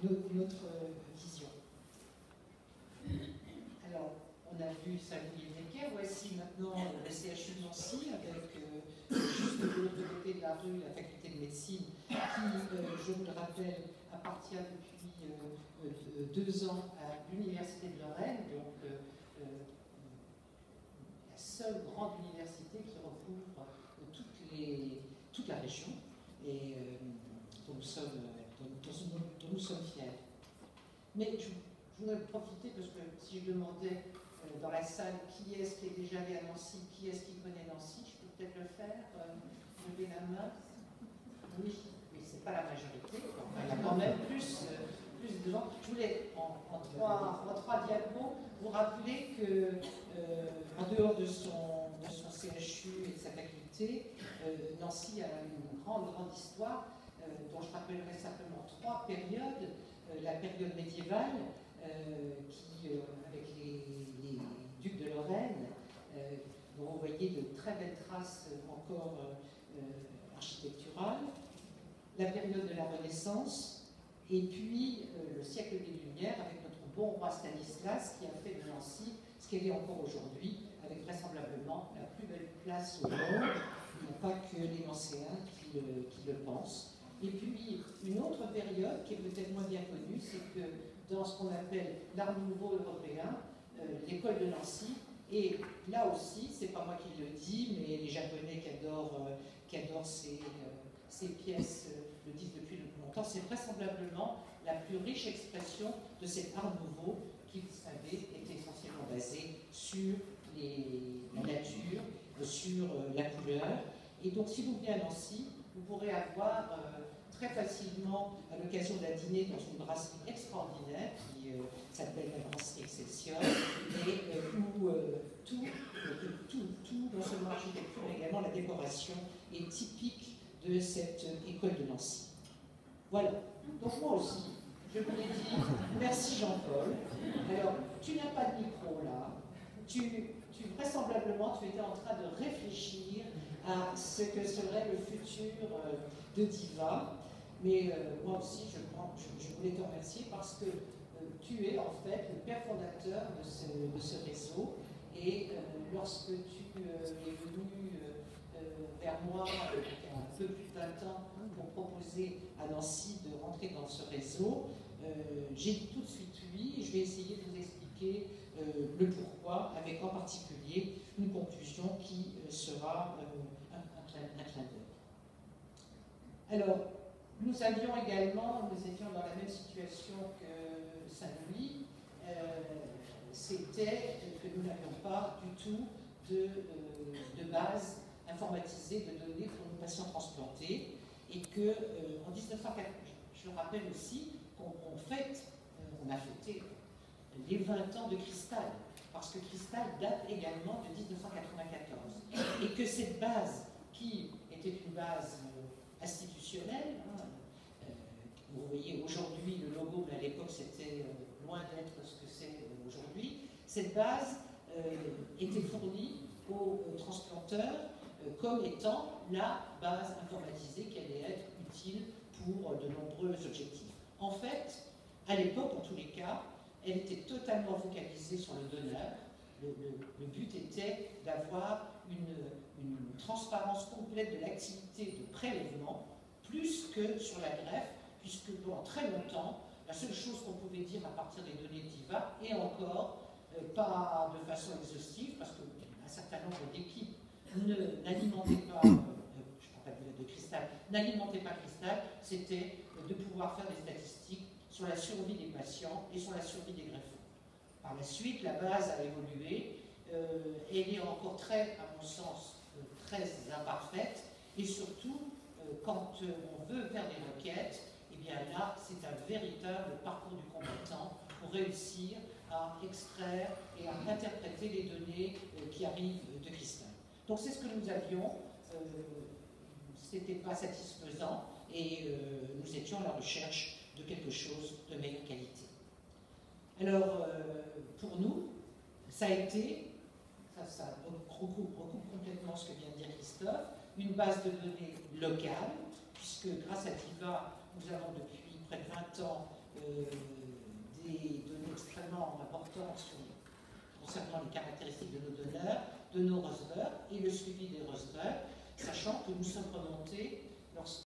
une autre vision. Alors, on a vu Saint-Louis-Necker, voici maintenant le CHU de Nancy, avec juste de l'autre côté de la rue la faculté de médecine, qui, je vous le rappelle, appartient depuis 2 ans à l'Université de Lorraine, donc la seule grande université qui recouvre toute la région, et dont nous sommes fiers. Mais je voudrais profiter, parce que si je demandais dans la salle qui est-ce qui est déjà allé à Nancy, qui est-ce qui connaît Nancy, je peux peut-être le faire, lever la main. Oui, c'est pas la majorité, enfin, il y a quand même plus de gens. Je voulais, en trois diapos, vous rappeler que, en dehors de son CHU et de sa faculté, Nancy a une grande histoire, dont je rappellerai simplement 3 périodes. La période médiévale, avec les ducs de Lorraine, dont vous voyez de très belles traces encore architecturales, la période de la Renaissance, et puis le siècle des Lumières, avec notre bon roi Stanislas, qui a fait de Nancy ce qu'elle est encore aujourd'hui, avec vraisemblablement la plus belle place au monde. Il n'y a pas que les Nancéens qui le pensent. Et puis, une autre période qui est peut-être moins bien connue, c'est que dans ce qu'on appelle l'art nouveau européen, l'école de Nancy, et là aussi, c'est pas moi qui le dis, mais les Japonais qui adorent ces pièces le disent depuis longtemps, c'est vraisemblablement la plus riche expression de cet art nouveau qui, vous savez, est essentiellement basé sur la nature, sur la couleur. Et donc, si vous venez à Nancy, vous pourrez avoir très facilement, à l'occasion d'un dîner dans une brasserie extraordinaire qui s'appelle la brasserie Excelsior, et où tout, non seulement l'architecture, mais également la décoration, est typique de cette école de Nancy. Voilà. Donc moi aussi, je vous l'ai dit, merci Jean-Paul. Alors, tu n'as pas de micro là. Vraisemblablement, tu étais en train de réfléchir à ce que serait le futur de Diva. Mais moi aussi, je voulais te remercier parce que tu es en fait le père fondateur de ce réseau. Et lorsque tu es venu vers moi, il y a un peu plus de 20 ans, pour proposer à Nancy de rentrer dans ce réseau, j'ai dit tout de suite oui, et je vais essayer de vous expliquer le pourquoi, avec en particulier une conclusion qui sera un clin d'œil. Alors, nous étions dans la même situation que Saint-Louis, c'était que nous n'avions pas du tout de base informatisée de données pour nos patients transplantés, et que en 1980, je rappelle aussi qu'on a fêté les 20 ans de Cristal, parce que Cristal date également de 1994, et que cette base, qui était une base institutionnelle, vous voyez aujourd'hui le logo, mais à l'époque c'était loin d'être ce que c'est aujourd'hui, cette base était fournie aux transplanteurs comme étant la base informatisée qui allait être utile pour de nombreux objectifs. En fait, à l'époque, en tous les cas, elle était totalement focalisée sur le donneur. Le but était d'avoir une transparence complète de l'activité de prélèvement, plus que sur la greffe, puisque pendant très longtemps, la seule chose qu'on pouvait dire à partir des données d'IVA, et encore pas de façon exhaustive, parce qu'un certain nombre d'équipes n'alimentaient pas, je ne parle pas de Cristal, n'alimentaient pas Cristal, c'était de pouvoir faire des statistiques sur la survie des patients et sur la survie des greffons. Par la suite, la base a évolué, elle est encore à mon sens, très imparfaite, et surtout, quand on veut faire des requêtes, eh bien là, c'est un véritable parcours du combattant pour réussir à extraire et à interpréter les données qui arrivent de Cristal. Donc c'est ce que nous avions, ce n'était pas satisfaisant, et nous étions à la recherche de quelque chose de meilleure qualité. Alors, pour nous, ça a été, ça recoupe complètement ce que vient de dire Christophe, une base de données locale puisque grâce à DIVA, nous avons depuis près de 20 ans des données extrêmement importantes concernant les caractéristiques de nos donneurs, de nos receveurs et le suivi des receveurs, sachant que nous sommes remontés